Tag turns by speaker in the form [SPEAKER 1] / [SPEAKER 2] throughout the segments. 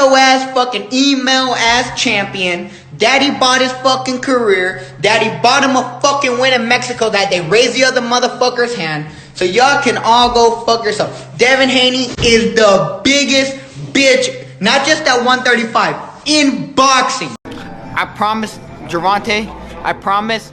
[SPEAKER 1] ass fucking email ass champion. Daddy bought his fucking career. Daddy bought him a fucking win in Mexico that they raised the other motherfucker's hand. So y'all can all go fuck yourself. Devin Haney is the biggest bitch, not just at 135, in boxing. I promise, Gervonta, I promise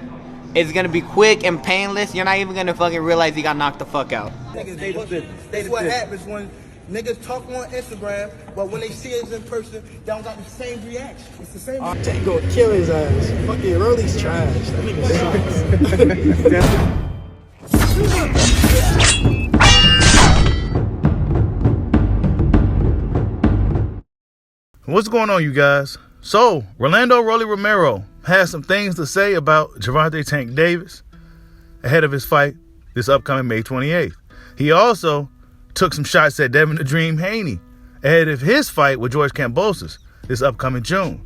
[SPEAKER 1] it's gonna be quick and painless. You're not even gonna fucking realize he got knocked the fuck out.
[SPEAKER 2] That's what happens when niggas talk on Instagram, but when they see us in person, they don't got the same reaction. It's the same.
[SPEAKER 3] Tank gonna kill his ass. Fucking Rolly's trash. That nigga sucks.
[SPEAKER 4] What's going on, you guys? So, Rolando Romero has some things to say about Gervonta Tank Davis ahead of his fight this upcoming May 28th. He also took some shots at Devin "The Dream" Haney ahead of his fight with George Kambosos this upcoming June.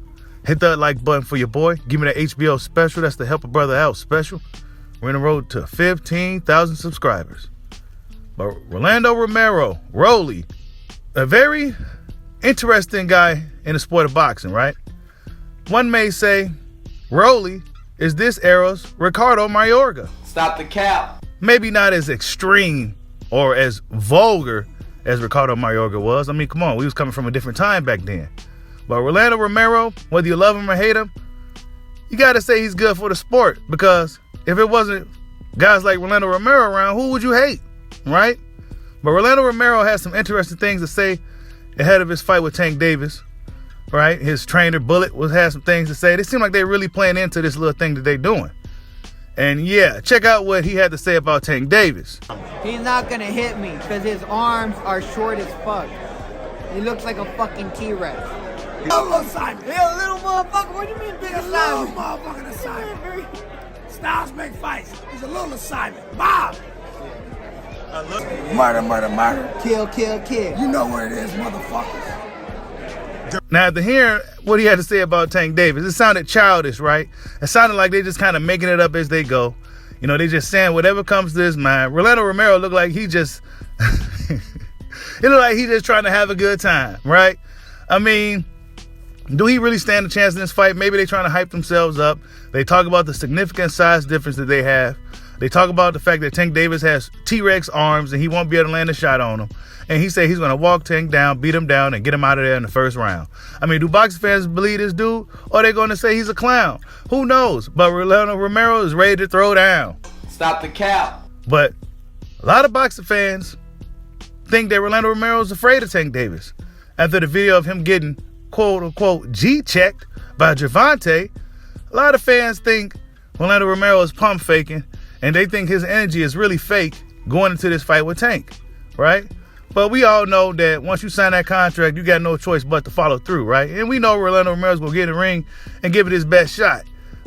[SPEAKER 4] Hit that like button for your boy. Give me that HBO special. That's the Help a Brother Out special. We're on the road to 15,000 subscribers. But Rolando Romero, Rolly, a very interesting guy in the sport of boxing, right? One may say Rolly is this era's Ricardo Mayorga.
[SPEAKER 1] Stop the cap.
[SPEAKER 4] Maybe not as extreme or as vulgar as Ricardo Mayorga was. I mean, come on, we was coming from a different time back then. But Rolando Romero, whether you love him or hate him, you got to say he's good for the sport, because if it wasn't guys like Rolando Romero around, who would you hate, right? But Rolando Romero has some interesting things to say ahead of his fight with Tank Davis, right? His trainer, Bullet, had some things to say. They seem like they're really playing into this little thing that they're doing. And yeah, check out what he had to say about Tank Davis.
[SPEAKER 1] He's not gonna hit me because his arms are short as fuck. He looks like a fucking T-Rex.
[SPEAKER 3] Little assignment.
[SPEAKER 1] Yeah, little motherfucker. What do you mean big
[SPEAKER 3] Little
[SPEAKER 1] assignment?
[SPEAKER 3] motherfucking assignment. Styles make fights. It's a little assignment. Bob. Murder, murder, murder.
[SPEAKER 1] Kill, kill, kill.
[SPEAKER 3] You know where it is, motherfuckers.
[SPEAKER 4] Now, to hear what he had to say about Tank Davis, it sounded childish, right? It sounded like they just kind of making it up as they go. You know, they just saying whatever comes to his mind. Rolando Romero looked like he just, it looked like he just trying to have a good time, right? I mean, do he really stand a chance in this fight? Maybe they trying to hype themselves up. They talk about the significant size difference that they have. They talk about the fact that Tank Davis has T-Rex arms and he won't be able to land a shot on him. And he said he's going to walk Tank down, beat him down, and get him out of there in the first round. I mean, do boxing fans believe this dude? Or are they going to say he's a clown? Who knows? But Rolando Romero is ready to throw down.
[SPEAKER 1] Stop the cap.
[SPEAKER 4] But a lot of boxing fans think that Rolando Romero is afraid of Tank Davis. After the video of him getting, quote-unquote, G-checked by Gervonta, a lot of fans think Rolando Romero is pump faking, and they think his energy is really fake going into this fight with Tank, right? But we all know that once you sign that contract, you got no choice but to follow through, right? And we know Rolando Romero's going to get in the ring and give it his best shot.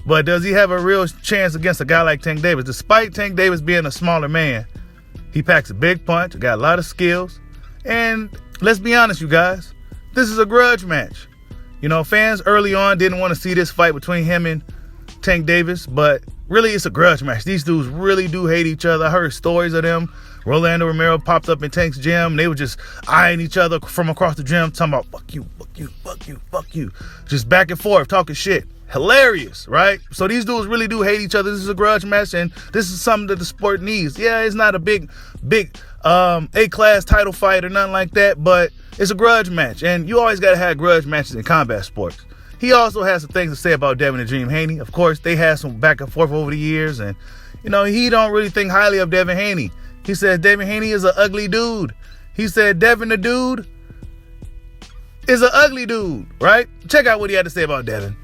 [SPEAKER 4] But does he have a real chance against a guy like Tank Davis? Despite Tank Davis being a smaller man, he packs a big punch, got a lot of skills. And let's be honest, you guys, this is a grudge match. You know, fans early on didn't want to see this fight between him and Tank Davis, but really it's a grudge match. These dudes really do hate each other. I heard stories of them. Rolando Romero popped up in Tank's gym. They were just eyeing each other from across the gym, talking about fuck you, fuck you, fuck you, fuck you. Just back and forth, talking shit. Hilarious, right? So these dudes really do hate each other. This is a grudge match, and this is something that the sport needs. Yeah, it's not a big A-class title fight or nothing like that, but it's a grudge match, and you always got to have grudge matches in combat sports. He also has some things to say about Devin "The Dream" Haney. Of course, they had some back and forth over the years, and, you know, he don't really think highly of Devin Haney. He says Devin Haney is an ugly dude. He said Devin the dude is an ugly dude, right? Check out what he had to say about Devin.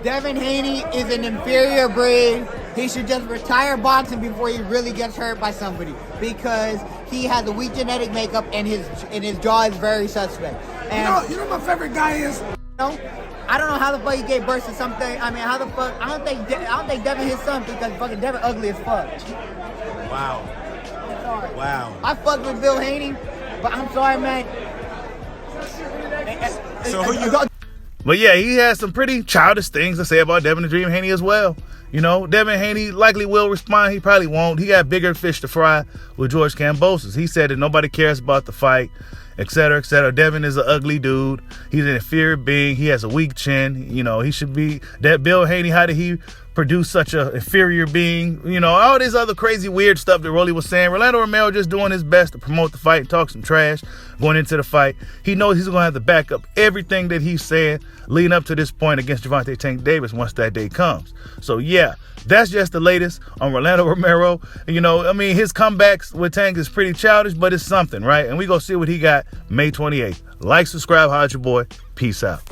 [SPEAKER 1] Devin Haney is an inferior breed. He should just retire boxing before he really gets hurt by somebody, because he has a weak genetic makeup and his jaw is very suspect. And
[SPEAKER 3] You know what my favorite guy is?
[SPEAKER 1] I don't know how the fuck he gave birth to something. I mean, how the fuck? I don't think Devin his son, because fucking Devin ugly as fuck.
[SPEAKER 3] Wow.
[SPEAKER 1] Sorry.
[SPEAKER 3] Wow.
[SPEAKER 1] I fucked with Bill Haney, but I'm sorry, man.
[SPEAKER 3] So who you?
[SPEAKER 4] But yeah, he has some pretty childish things to say about Devin the Dream Haney as well. You know, Devin Haney likely will respond. He probably won't. He got bigger fish to fry with George Kambosos. He said that nobody cares about the fight, etc., etc. Devin is an ugly dude. He's an inferior being. He has a weak chin. You know, he should be that Bill Haney. How did he produce such an inferior being? You know, all this other crazy weird stuff that Rolly was saying. Rolando Romero just doing his best to promote the fight and talk some trash going into the fight. He knows he's going to have to back up everything that he's saying leading up to this point against Gervonta Tank Davis once that day comes. So yeah, that's just the latest on Rolando Romero. You know, I mean, his comebacks with Tank is pretty childish, but it's something, right? And we go see what he got May 28th. Like, subscribe, holla at your boy. Peace out.